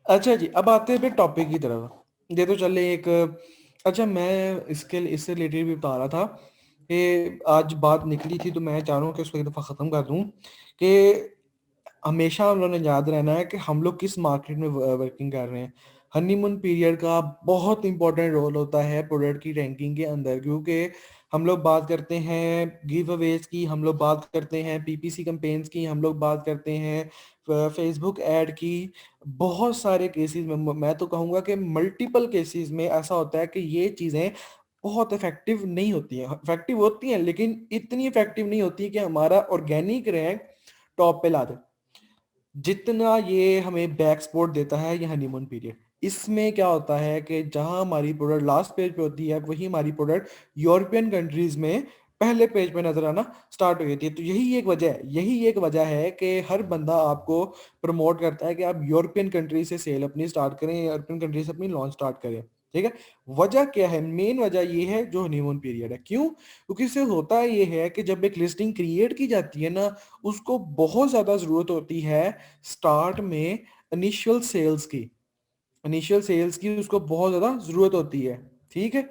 अच्छा जी, अब आते हैं फिर टॉपिक की तरफ। ये तो चले एक। अच्छा, मैं इससे रिलेटेड भी बता रहा था कि आज बात निकली थी, तो मैं चाह रहा हूँ कि उसको एक दफ़ा ख़त्म कर दूँ कि हमेशा हम लोगों ने याद रहना है कि हम लोग किस मार्केट में वर्किंग कर रहे हैं। हनीमून पीरियड का बहुत इंपॉर्टेंट रोल होता है प्रोडक्ट की रैंकिंग के अंदर, क्योंकि हम लोग बात करते हैं गिव अवेज की, हम लोग बात करते हैं पीपीसी कैंपेन्स की, हम लोग बात करते हैं फेसबुक ऐड की। बहुत सारे केसेस में मैं तो कहूँगा कि मल्टीपल केसेस में ऐसा होता है कि ये चीज़ें बहुत इफेक्टिव नहीं होती हैं। इफेक्टिव होती हैं लेकिन इतनी इफेक्टिव नहीं होती कि हमारा ऑर्गेनिक रैंक टॉप पे ला दे, जितना ये हमें बैक सपोर्ट देता है ये हनीमून पीरियड। इसमें क्या होता है कि जहां हमारी प्रोडक्ट लास्ट पेज पे होती है, वही हमारी प्रोडक्ट यूरोपियन कंट्रीज में पहले पेज पे नजर आना स्टार्ट हो जाती है। तो यही एक वजह है कि हर बंदा आपको प्रमोट करता है कि आप यूरोपियन कंट्री से सेल अपनी स्टार्ट करें, यूरोपियन कंट्री से अपनी लॉन्च स्टार्ट करें। ठीक है। वजह क्या है? मेन वजह ये है जो हनीमून पीरियड है। क्यों? क्योंकि इससे होता ये है कि जब एक लिस्टिंग क्रिएट की जाती है ना, उसको बहुत ज्यादा जरूरत होती है स्टार्ट में इनिशियल सेल्स की। इनिशियल सेल्स की उसको बहुत ज्यादा जरूरत होती है। ठीक है।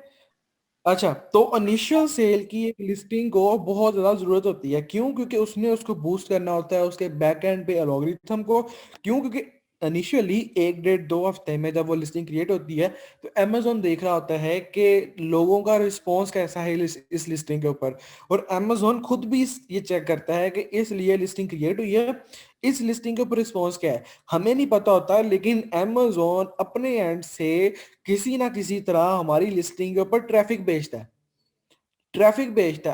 अच्छा, तो इनिशियल सेल की एक लिस्टिंग को बहुत ज्यादा जरूरत होती है। क्यों? क्योंकि उसने उसको बूस्ट करना होता है उसके बैक एंड पे एल्गोरिथम को। क्यों? क्योंकि इनिशियली 1 डेढ़ 2 हफ्ते में जब वो लिस्टिंग क्रिएट होती है, तो amazon देख रहा होता है कि लोगों का रिस्पॉन्स कैसा है इस लिस्टिंग के ऊपर। और amazon खुद भी ये चेक करता है कि इसलिए लिस्टिंग क्रिएट हुई है, इस लिस्टिंग के ऊपर रिस्पॉन्स क्या है। हमें नहीं पता होता, लेकिन amazon अपने एंड से किसी ना किसी तरह हमारी लिस्टिंग के ऊपर ट्रैफिक बेस्ड है।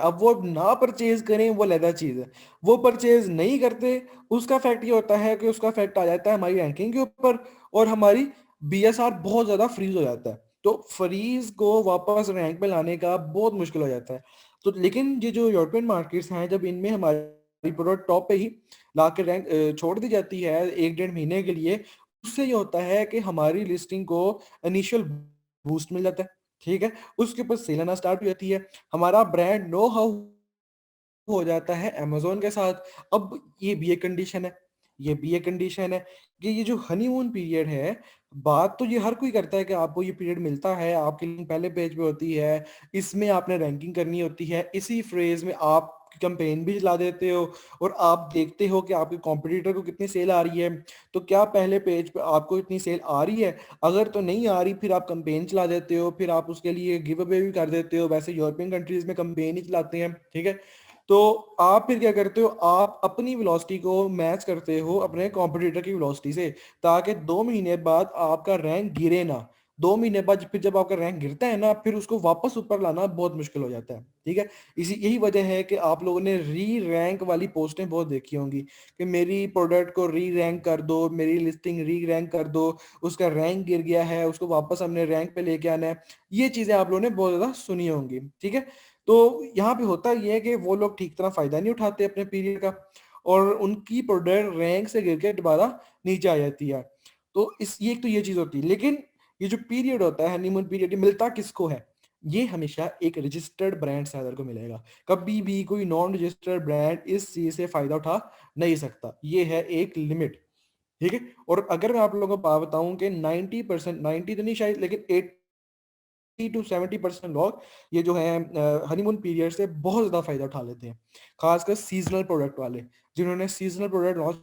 अब वो ना परचेज करें वो अलग चीज है, वो परचेज नहीं करते, उसका फैक्ट ये होता है कि उसका फैक्ट आ जाता है हमारी रैंकिंग के ऊपर, और हमारी बीएसआर बहुत ज्यादा फ्रीज हो जाता है। तो फ्रीज को वापस रैंक में लाने का बहुत मुश्किल हो जाता है। तो लेकिन ये जो यूरोपियन मार्केट्स हैं, जब इनमें हमारी प्रोडक्ट टॉप पे ही ला के रैंक छोड़ दी जाती है 1 डेढ़ महीने के लिए, उससे ये होता है कि हमारी लिस्टिंग को इनिशियल बूस्ट मिल जाता है। ठीक है। उसके ऊपर सेल आना स्टार्ट हो जाती है, हमारा ब्रांड नो हाउ हो जाता है अमेजोन के साथ। अब ये भी एक कंडीशन है कि ये जो हनीमून पीरियड है, बात तो ये हर कोई करता है कि आपको ये पीरियड मिलता है, आपकी लिंक पहले पेज पे होती है, इसमें आपने रैंकिंग करनी होती है, इसी फ्रेज में आप कैंपेन भी चला देते हो, और आप देखते हो कि आपके कॉम्पिटिटर को कितनी सेल आ रही है। तो क्या पहले पेज पे आपको इतनी सेल आ रही है? अगर तो नहीं आ रही, फिर आप कैंपेन चला देते हो, फिर आप उसके लिए गिव अवे भी कर देते हो। वैसे यूरोपियन कंट्रीज में कैंपेन ही चलाते हैं। ठीक है। तो आप फिर क्या करते हो? आप अपनी वेलोसिटी को मैच करते हो अपने कॉम्पिटिटर की वेलोसिटी से, ताकि 2 महीने बाद आपका रैंक गिरे ना। 2 महीने बाद फिर जब आपका रैंक गिरता है ना, फिर उसको वापस ऊपर लाना बहुत मुश्किल हो जाता है। ठीक है। यही वजह है कि आप लोगों ने री रैंक वाली पोस्टें बहुत देखी होंगी कि मेरी प्रोडक्ट को री रैंक कर दो, मेरी लिस्टिंग री रैंक कर दो, उसका रैंक गिर गया है, उसको वापस हमने रैंक पे लेके आना है। ये चीजें आप लोगों ने बहुत ज्यादा सुनी होंगी। ठीक है। तो यहाँ पे होता ये है कि वो लोग ठीक तरह फायदा नहीं उठाते अपने पीरियड का, और उनकी प्रोडक्ट रैंक से गिर के दोबारा नीचे आ जाती है। तो इस ये एक तो ये चीज होती है। लेकिन ये जो पीरियड होता है हनीमून पीरियड, ये मिलता किसको है? ये हमेशा एक रजिस्टर्ड ब्रांड सेलर को मिलेगा। कभी भी कोई नॉन रजिस्टर्ड ब्रांड इस चीज से फायदा उठा नहीं सकता। ये है एक लिमिट। ठीक है। और अगर मैं आप लोगों को बताऊं कि 90%, 90 तो नहीं शायद, लेकिन 80 to 70% लोग ये जो है हनीमून पीरियड से बहुत ज्यादा फायदा उठा लेते हैं। खासकर सीजनल प्रोडक्ट वाले, जिन्होंने सीजनल प्रोडक्ट लॉन्च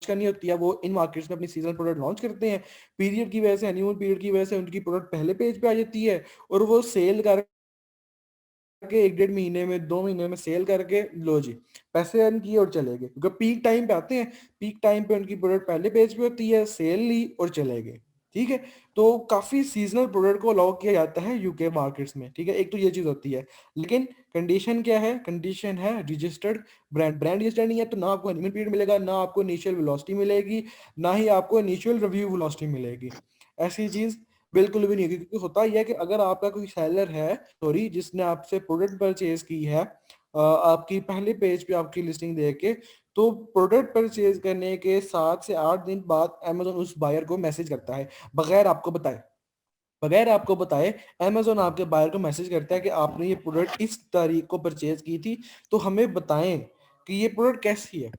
करनी होती है, वो इन मार्केट्स में अपनी सीजनल प्रोडक्ट लॉन्च करते हैं। पीरियड की वजह से, हनीमून पीरियड की वजह से उनकी प्रोडक्ट पहले पेज पे आ जाती है, और वो सेल करके 1 डेढ़ महीने में, 2 महीने में सेल करके लो जी, पैसे अर्न किए और चले गए। क्योंकि पीक टाइम पे आते हैं, पीक टाइम पे उनकी प्रोडक्ट पहले पेज पे होती है, सेल ली और चले गए। ठीक है। तो काफी सीजनल प्रोडक्ट को अलाउ किया जाता है यूके मार्केट्स में। ठीक है। एक तो ये चीज होती है। लेकिन कंडीशन क्या है? कंडीशन है रजिस्टर्ड ब्रांड। ब्रांड रजिस्टर्ड नहीं है तो ना आपको हनीमून पीरियड मिलेगा, ना आपको इनिशियल वेलोसिटी मिलेगी, ना ही आपको इनिशियल रिव्यू वेलोसिटी मिलेगी। ऐसी चीज बिल्कुल भी नहीं होगी। क्योंकि होता यह है कि अगर आपका कोई सेलर है, सॉरी, जिसने आपसे प्रोडक्ट परचेज की है, आपकी पहले पेज पे आपकी लिस्टिंग देख के, तो प्रोडक्ट परचेज करने के 7 से 8 दिन बाद अमेजोन उस बायर को मैसेज करता है, बगैर आपको बताए। बगैर आपको बताए अमेजोन आपके बायर को मैसेज करता है कि आपने ये प्रोडक्ट इस तारीख को परचेज की थी, तो हमें बताएं कि ये प्रोडक्ट कैसी है।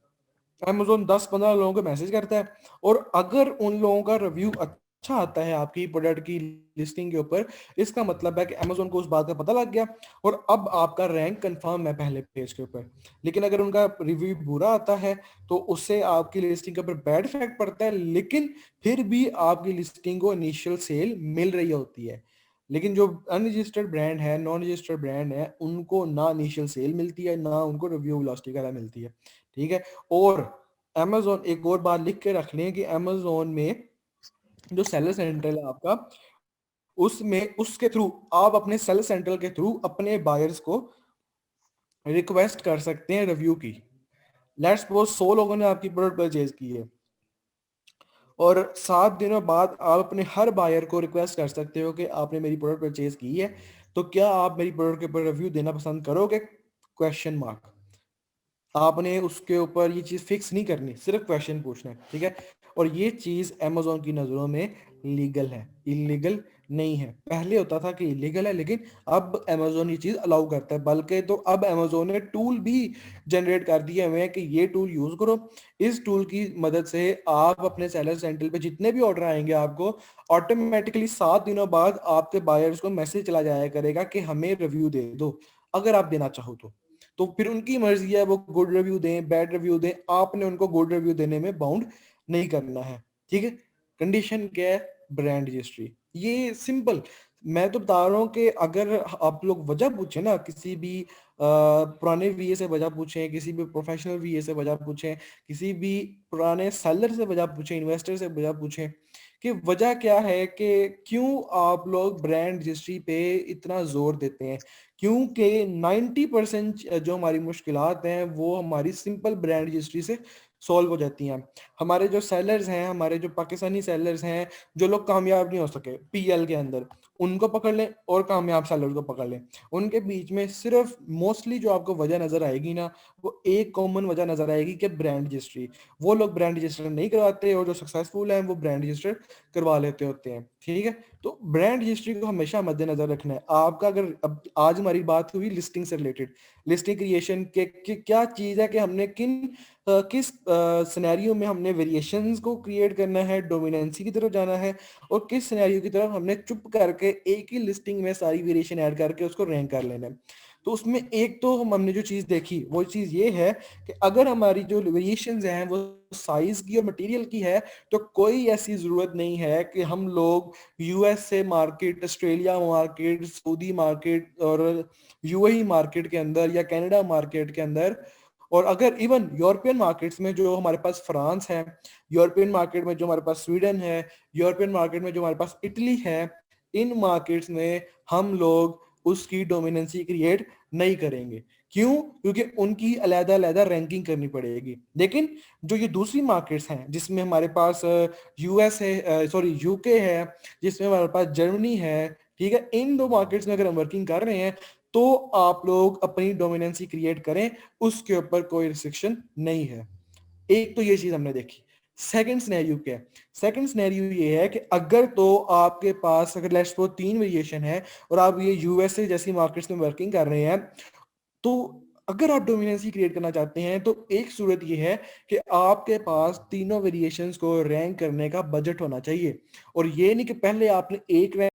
अमेजोन 10-15 लोगों को मैसेज करता है, और अगर उन लोगों का रिव्यू अच्छा आता है आपकी प्रोडक्ट की लिस्टिंग के ऊपर, इसका मतलब है कि अमेजोन को उस बात का पता लग गया और अब आपका रैंक कंफर्म है पहले पेज के ऊपर। लेकिन अगर उनका रिव्यू बुरा आता है तो उससे आपकी लिस्टिंग के ऊपर बैड इफेक्ट पड़ता है, लेकिन फिर भी आपकी लिस्टिंग को इनिशियल सेल मिल रही होती है। लेकिन जो अनरजिस्टर्ड ब्रांड है, नॉन रजिस्टर्ड ब्रांड है, उनको ना इनिशियल सेल मिलती है, ना उनको रिव्यू वेलोसिटी वगैरह मिलती है। ठीक है। और अमेजोन, एक और बात लिख के रख लें कि अमेजोन में जो सेलर सेंटर है आपका, उसमें उसके थ्रू आप अपने सेलर सेंटर के थ्रू अपने बायर्स को रिक्वेस्ट कर सकते हैं रिव्यू की। लेट्स सपोज 100 लोगों ने आपकी प्रोडक्ट परचेज की है, और 7 दिनों बाद आप अपने हर बायर को रिक्वेस्ट कर सकते हो कि आपने मेरी प्रोडक्ट परचेज की है, तो क्या आप मेरी प्रोडक्ट के ऊपर रिव्यू देना पसंद करोगे? Question mark. आपने उसके ऊपर ये चीज फिक्स नहीं करनी, सिर्फ क्वेश्चन पूछना है। ठीक है। और ये चीज अमेजोन की नजरों में लीगल है, इलीगल नहीं है। पहले होता था कि इलीगल है, लेकिन अब अमेजोन ये चीज अलाउ करता है। बल्कि तो अब अमेजोन ने टूल भी जनरेट कर दिए हुए हैं कि ये टूल यूज करो। इस टूल की मदद से आप अपने सेलर सेंटर पे जितने भी ऑर्डर आएंगे, आपको ऑटोमेटिकली 7 दिनों बाद आपके बायर्स को मैसेज चला जाया करेगा कि हमें रिव्यू दे दो, अगर आप देना चाहो तो फिर उनकी मर्जी है, वो गुड रिव्यू दें बैड रिव्यू दें, आपने उनको गुड रिव्यू देने में बाउंड नहीं करना है। ठीक है। कंडीशन क्या है? Brand registry. ये सिंपल। मैं तो बता रहा हूँ कि अगर आप लोग वजह पूछे ना, किसी भी पुराने वीए से वजह पूछें, किसी भी प्रोफेशनल वीए से वजह पूछें, किसी भी पुराने सेलर से वजह पूछें, इन्वेस्टर से वजह पूछें कि वजह क्या है कि क्यों आप लोग ब्रांड रजिस्ट्री पे इतना जोर देते हैं। क्योंकि 90% जो हमारी मुश्किलात हैं वो हमारी सिंपल ब्रांड रजिस्ट्री से सॉल्व हो जाती हैं। हमारे जो सेलर्स हैं, हमारे जो पाकिस्तानी सेलर्स हैं, जो लोग कामयाब नहीं हो सके पीएल के अंदर, उनको पकड़ लें और कामयाब सेलर को पकड़ लें। उनके बीच में सिर्फ मोस्टली जो आपको वजह नजर आएगी ना, वो एक कॉमन वजह नजर आएगी कि ब्रांड रजिस्ट्री। वो लोग ब्रांड रजिस्टर नहीं करवाते, और जो सक्सेसफुल हैं वो ब्रांड रजिस्टर करवा लेते होते हैं। ठीक है। तो ब्रांड रजिस्ट्री को हमेशा मद्देनजर रखना है आपका। अगर अब आज हमारी बात हुई लिस्टिंग से रिलेटेड, लिस्टिंग क्रिएशन के क्या चीज है कि हमने किस सिनेरियो में हमने वेरिएशंस को क्रिएट करना है, डोमिनेंसी की तरफ जाना है, और किस सिनेरियो की तरफ हमने चुप करके एक ही लिस्टिंग में सारी वेरिएशन ऐड करके उसको रैंक कर लेना है। तो उसमें एक तो हमने जो चीज देखी वो चीज ये है कि अगर हमारी जो वेरिएशंस हैं वो साइज की और मटेरियल की है, तो कोई ऐसी जरूरत नहीं है कि हम लोग USA market, Australia market, Saudi market और यूएई मार्केट के अंदर या कनाडा मार्केट के अंदर, और अगर इवन यूरोपियन मार्केट्स में जो हमारे पास फ्रांस है, यूरोपियन मार्केट में जो हमारे पास स्वीडन है, यूरोपियन मार्केट में जो हमारे पास इटली है, इन मार्केट्स में हम लोग उसकी डोमिनेंसी क्रिएट नहीं करेंगे। क्यों? क्योंकि उनकी अलग अलग रैंकिंग करनी पड़ेगी। लेकिन जो ये दूसरी मार्केट्स हैं जिसमें हमारे पास यूएस है, सॉरी यूके है, जिसमें हमारे पास जर्मनी है, ठीक है, इन दो मार्केट्स में अगर हम वर्किंग कर रहे हैं तो आप लोग अपनी डोमिनेंसी क्रिएट करें, उसके ऊपर कोई रिस्ट्रिक्शन नहीं है। एक तो ये चीज हमने देखी। सेकंड सिनेरियो क्या है? सेकंड सिनेरियो ये है कि अगर तो आपके पास अगर लेट्स सपोज 3 वेरिएशन है और आप ये यूएसए जैसी मार्केट्स में वर्किंग कर रहे हैं, तो अगर आप डोमिनेंसी क्रिएट करना चाहते हैं तो एक सूरत ये है कि आपके पास तीनों वेरिएशंस को रैंक करने का बजट होना चाहिए। और ये नहीं कि पहले आपने एक रैंक